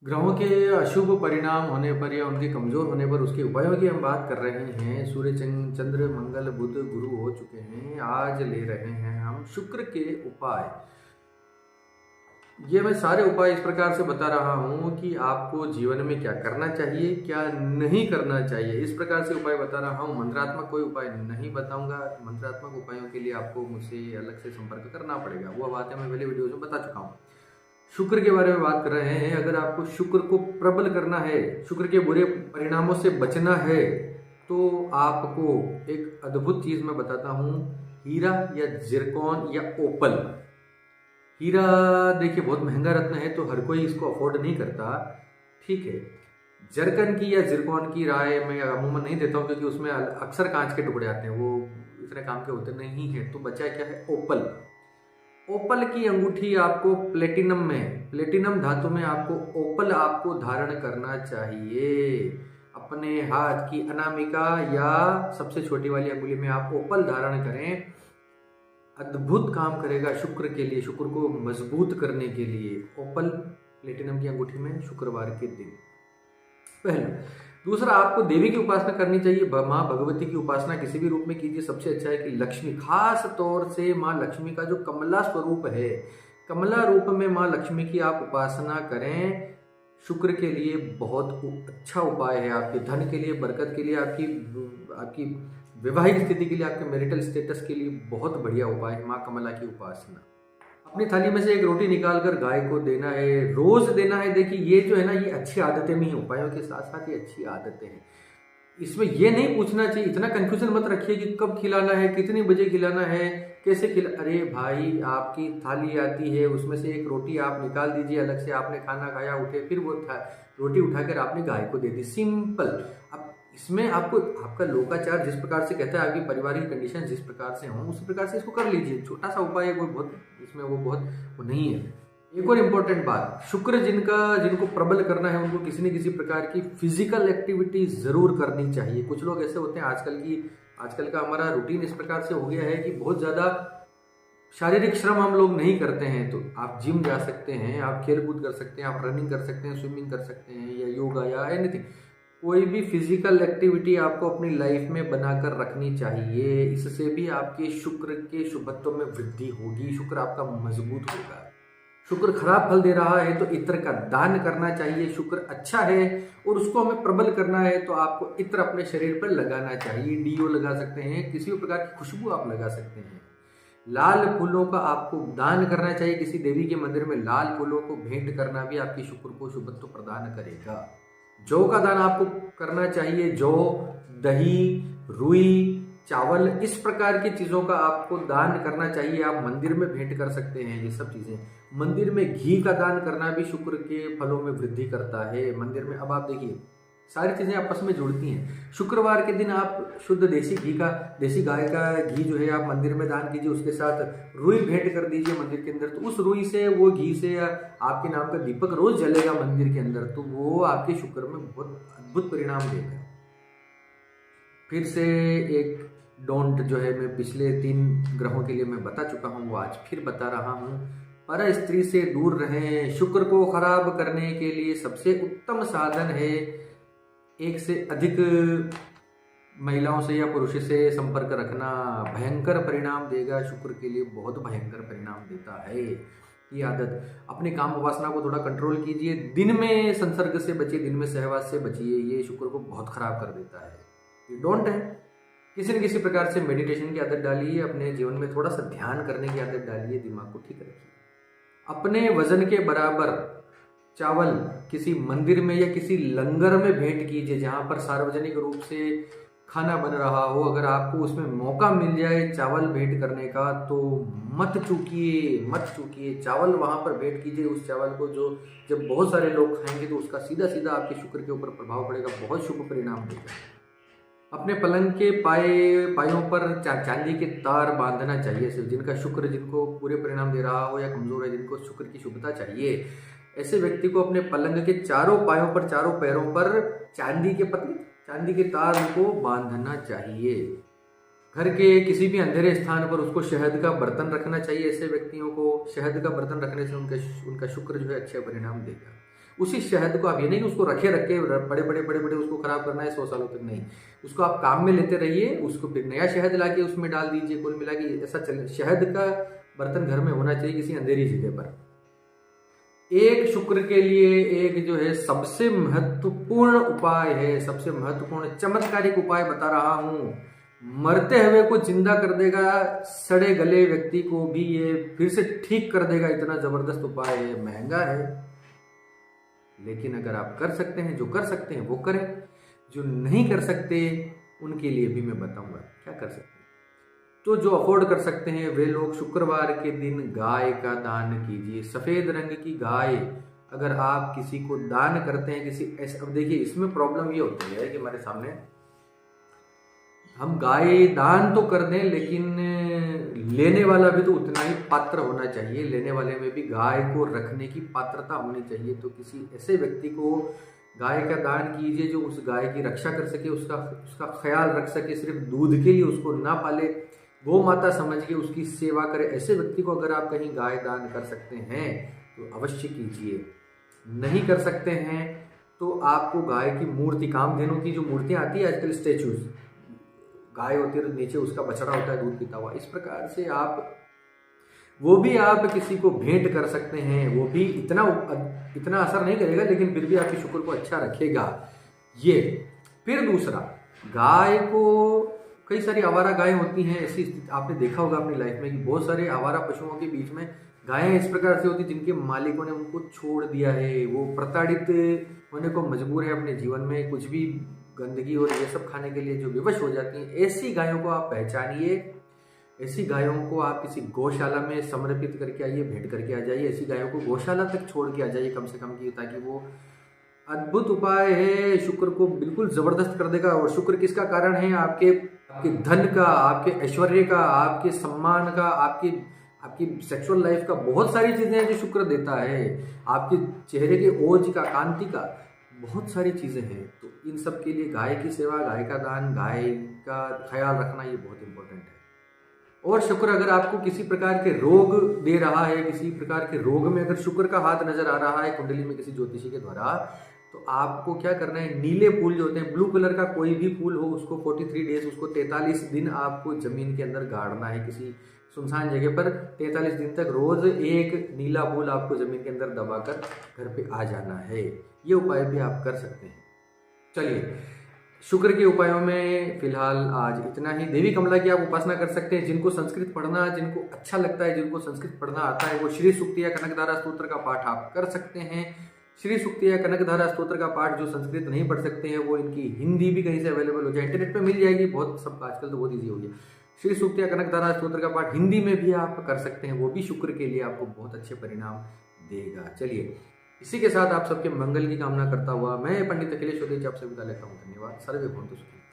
ग्रहों के अशुभ परिणाम होने पर या उनके कमजोर होने पर उसके उपायों की हम बात कर रहे हैं। सूर्य चंद्र मंगल बुध गुरु हो चुके हैं। आज ले रहे हैं हम शुक्र के उपाय। ये मैं सारे उपाय इस प्रकार से बता रहा हूँ कि आपको जीवन में क्या करना चाहिए, क्या नहीं करना चाहिए, इस प्रकार से उपाय बता रहा हूँ। मंत्रात्मक कोई उपाय नहीं बताऊंगा। मंत्रात्मक उपायों के लिए आपको मुझसे अलग से संपर्क करना पड़ेगा। वो बातें मैं पहले वीडियो में बता चुका हूँ। शुक्र के बारे में बात कर रहे हैं। अगर आपको शुक्र को प्रबल करना है, शुक्र के बुरे परिणामों से बचना है, तो आपको एक अद्भुत चीज मैं बताता हूं। हीरा या जिरकॉन या ओपल। हीरा देखिए बहुत महंगा रत्न है, तो हर कोई इसको अफोर्ड नहीं करता, ठीक है। जरकन की या जिरकॉन की राय मैं अमूमन नहीं देता हूं, क्योंकि उसमें अक्सर कांच के टुकड़े आते हैं, वो इतने काम के होते नहीं है। तो बचा क्या है? ओपल। ओपल की अंगूठी आपको प्लेटिनम धातु में आपको ओपल आपको धारण करना चाहिए। अपने हाथ की अनामिका या सबसे छोटी वाली अंगुली में आप ओपल धारण करें। अद्भुत काम करेगा शुक्र के लिए, शुक्र को मजबूत करने के लिए। ओपल प्लेटिनम की अंगूठी में शुक्रवार के दिन पहला। दूसरा, आपको देवी की उपासना करनी चाहिए। माँ भगवती की उपासना किसी भी रूप में कीजिए। सबसे अच्छा है कि लक्ष्मी, खास तौर से माँ लक्ष्मी का जो कमला स्वरूप है, कमला रूप में माँ लक्ष्मी की आप उपासना करें। शुक्र के लिए बहुत अच्छा उपाय है। आपके धन के लिए, बरकत के लिए, आपकी आपकी वैवाहिक स्थिति के लिए, आपके मैरिटल स्टेटस के लिए बहुत बढ़िया उपाय है माँ कमला की उपासना। अपनी थाली में से एक रोटी निकालकर गाय को देना है, रोज देना है। देखिए ये जो है ना, ये अच्छी आदतें भी हैं। उपायों के साथ साथ ये अच्छी आदतें हैं। इसमें ये नहीं पूछना चाहिए, इतना कंफ्यूजन मत रखिए कि कब खिलाना है, कितने बजे खिलाना है, कैसे खिला। अरे भाई, आपकी थाली आती है, उसमें से एक रोटी आप निकाल दीजिए अलग से। आपने खाना खाया, उठे, फिर वो रोटी उठाकर आपने गाय को दे दी, सिंपल। अब इसमें आपको आपका लोकाचार जिस प्रकार से कहता है, आपकी पारिवारिक कंडीशन जिस प्रकार से हो, उसी प्रकार से इसको कर लीजिए। छोटा सा उपाय है, कोई बहुत इसमें वो बहुत वो नहीं है। एक और इम्पोर्टेंट बात, शुक्र जिनको प्रबल करना है, उनको किसी न किसी प्रकार की फिजिकल एक्टिविटी जरूर करनी चाहिए। कुछ लोग ऐसे होते हैं, आजकल का हमारा रूटीन इस प्रकार से हो गया है कि बहुत ज्यादा शारीरिक श्रम हम लोग नहीं करते हैं। तो आप जिम जा सकते हैं, आप खेल कूद कर सकते हैं, आप रनिंग कर सकते हैं, स्विमिंग कर सकते हैं, या योगा या एनीथिंग। कोई भी फिजिकल एक्टिविटी आपको अपनी लाइफ में बनाकर रखनी चाहिए। इससे भी आपके शुक्र के शुभत्व में वृद्धि होगी, शुक्र आपका मजबूत होगा। शुक्र खराब फल दे रहा है तो इत्र का दान करना चाहिए। शुक्र अच्छा है और उसको हमें प्रबल करना है, तो आपको इत्र अपने शरीर पर लगाना चाहिए। डीओ लगा सकते हैं, किसी भी प्रकार की खुशबू आप लगा सकते हैं। लाल फूलों का आपको दान करना चाहिए। किसी देवी के मंदिर में लाल फूलों को भेंट करना भी आपके शुक्र को शुभत्व प्रदान करेगा। जौ का दान आपको करना चाहिए। जौ, दही, रुई, चावल, इस प्रकार की चीजों का आपको दान करना चाहिए। आप मंदिर में भेंट कर सकते हैं ये सब चीजें। मंदिर में घी का दान करना भी शुक्र के फलों में वृद्धि करता है। मंदिर में अब आप देखिए, सारी चीजें आपस में जुड़ती हैं। शुक्रवार के दिन आप शुद्ध देसी गाय का घी जो है आप मंदिर में दान कीजिए। उसके साथ रुई भेंट कर दीजिए मंदिर के अंदर। तो उस रुई से, वो घी से आपके नाम का दीपक रोज जलेगा मंदिर के अंदर, तो वो आपके शुक्र में बहुत अद्भुत परिणाम देगा। फिर से एक डोंट जो है, मैं पिछले 3 ग्रहों के लिए मैं बता चुका हूँ, वो आज फिर बता रहा हूँ। पर स्त्री से दूर रहें। शुक्र को खराब करने के लिए सबसे उत्तम साधन है, एक से अधिक महिलाओं से या पुरुष से संपर्क रखना। भयंकर परिणाम देगा, शुक्र के लिए बहुत भयंकर परिणाम देता है ये आदत। अपनी काम वासना को थोड़ा कंट्रोल कीजिए। दिन में संसर्ग से बचिए, दिन में सहवास से बचिए, ये शुक्र को बहुत खराब कर देता है। ये डोंट है। किसी न किसी प्रकार से मेडिटेशन की आदत डालिए, अपने जीवन में थोड़ा सा ध्यान करने की आदत डालिए, दिमाग को ठीक रखिए। अपने वजन के बराबर चावल किसी मंदिर में या किसी लंगर में भेंट कीजिए, जहां पर सार्वजनिक रूप से खाना बन रहा हो। अगर आपको उसमें मौका मिल जाए चावल भेंट करने का, तो मत चूकिए, चावल वहां पर भेंट कीजिए। उस चावल को जो जब बहुत सारे लोग खाएंगे, तो उसका सीधा सीधा आपके शुक्र के ऊपर प्रभाव पड़ेगा, बहुत शुभ परिणाम देगा। अपने पलंग के पायों पर चांदी के तार बांधना चाहिए। सिर्फ जिनको पूरे परिणाम दे रहा हो या कमजोर है, जिनको शुक्र की शुभता चाहिए, ऐसे व्यक्ति को अपने पलंग के चारों पायों पर, चारों पैरों पर चांदी के तार को बांधना चाहिए। घर के किसी भी अंधेरे स्थान पर उसको शहद का बर्तन रखना चाहिए। ऐसे व्यक्तियों को शहद का बर्तन रखने से उनका शुक्र जो है अच्छे परिणाम देगा। उसी शहद को आप, ये नहीं कि उसको रखे बड़े बड़े उसको खराब करना है 100 सालों तक, नहीं, उसको आप काम में लेते रहिए, उसको फिर नया शहद लाके उसमें डाल दीजिए, कुल मिला के ऐसा चले। शहद का बर्तन घर में होना चाहिए किसी अंधेरी जगह पर। एक शुक्र के लिए एक जो है सबसे महत्वपूर्ण उपाय है, सबसे महत्वपूर्ण चमत्कारिक उपाय बता रहा हूं, मरते हुए को जिंदा कर देगा, सड़े गले व्यक्ति को भी ये फिर से ठीक कर देगा, इतना जबरदस्त उपाय है। महंगा है, लेकिन अगर आप कर सकते हैं, जो कर सकते हैं वो करें, जो नहीं कर सकते उनके लिए भी मैं बताऊंगा क्या कर सकते हैं। तो जो अफोर्ड कर सकते हैं वे लोग शुक्रवार के दिन गाय का दान कीजिए। सफेद रंग की गाय अगर आप किसी को दान करते हैं, किसी ऐसे, अब देखिए इसमें प्रॉब्लम ये होती है कि हमारे सामने हम गाय दान तो कर दें, लेकिन लेने वाला भी तो उतना ही पात्र होना चाहिए, लेने वाले में भी गाय को रखने की पात्रता होनी चाहिए। तो किसी ऐसे व्यक्ति को गाय का दान कीजिए जो उस गाय की रक्षा कर सके, उसका ख्याल रख सके, सिर्फ दूध के लिए उसको ना पाले, गौ माता समझ के उसकी सेवा करे। ऐसे व्यक्ति को अगर आप कहीं गाय दान कर सकते हैं तो अवश्य कीजिए। नहीं कर सकते हैं तो आपको गाय की मूर्ति, कामधेनु की जो मूर्तियां आती है आजकल, स्टेचूज, गाय होती है, नीचे उसका बछड़ा होता है दूध पीता हुआ, इस प्रकार से आप वो भी आप किसी को भेंट कर सकते हैं। वो भी इतना असर नहीं करेगा, लेकिन फिर भी आपके शुक्र को अच्छा रखेगा ये। फिर दूसरा, गाय को, कई सारी आवारा गायें होती हैं, ऐसी स्थिति आपने देखा होगा अपनी लाइफ में कि बहुत सारे आवारा पशुओं के बीच में गायें इस प्रकार से होती जिनके मालिकों ने उनको छोड़ दिया है, वो प्रताड़ित होने को मजबूर है अपने जीवन में, कुछ भी गंदगी और ये सब खाने के लिए जो विवश हो जाती हैं। ऐसी गायों को आप पहचानिए, ऐसी गायों को आप किसी गौशाला में समर्पित करके आइए, भेंट करके आ जाइए। ऐसी गायों को गौशाला तक छोड़ के आ जाइए कम से कम की, ताकि वो, अद्भुत उपाय है, शुक्र को बिल्कुल जबरदस्त कर देगा। और शुक्र किसका कारण है? आपके धन का, आपके ऐश्वर्य का, आपके सम्मान का, आपकी सेक्सुअल लाइफ का, बहुत सारी चीजें हैं जो शुक्र देता है। आपके चेहरे के ओज का, कांति का, बहुत सारी चीजें हैं। तो इन सब के लिए गाय की सेवा, गाय का दान, गाय का ख्याल रखना ये बहुत इंपॉर्टेंट है। और शुक्र अगर आपको किसी प्रकार के रोग दे रहा है, किसी प्रकार के रोग में अगर शुक्र का हाथ नजर आ रहा है कुंडली में किसी ज्योतिषी के द्वारा, तो आपको क्या करना है, नीले फूल जो होते हैं, ब्लू कलर का कोई भी फूल हो, उसको 43 डेज, उसको 43 दिन आपको जमीन के अंदर गाड़ना है, किसी सुनसान जगह पर 43 दिन तक रोज एक नीला फूल आपको जमीन के अंदर दबाकर घर पे आ जाना है। ये उपाय भी आप कर सकते हैं। चलिए, शुक्र के उपायों में फिलहाल आज इतना ही। देवी कमला की आप उपासना कर सकते हैं। जिनको संस्कृत पढ़ना, जिनको अच्छा लगता है, जिनको संस्कृत पढ़ना आता है, वो श्री सूक्त या कनकधारा स्तोत्र का पाठ आप कर सकते हैं। श्री सूक्त या कनकधारा स्तोत्र का पाठ जो संस्कृत नहीं पढ़ सकते हैं, वो इनकी हिंदी भी कहीं से अवेलेबल हो जाए, इंटरनेट पे मिल जाएगी, बहुत सब आजकल तो बहुत ईजी हो गया। श्री सूक्त या कनकधारा स्तोत्र का पाठ हिंदी में भी आप कर सकते हैं, वो भी शुक्र के लिए आपको बहुत अच्छे परिणाम देगा। चलिए, इसी के साथ आप सबके मंगल की कामना करता हुआ मैं पंडित अखिलेश आपसे विदा लेता हूँ। धन्यवाद। सर्वे भवन्तु सुखिनः।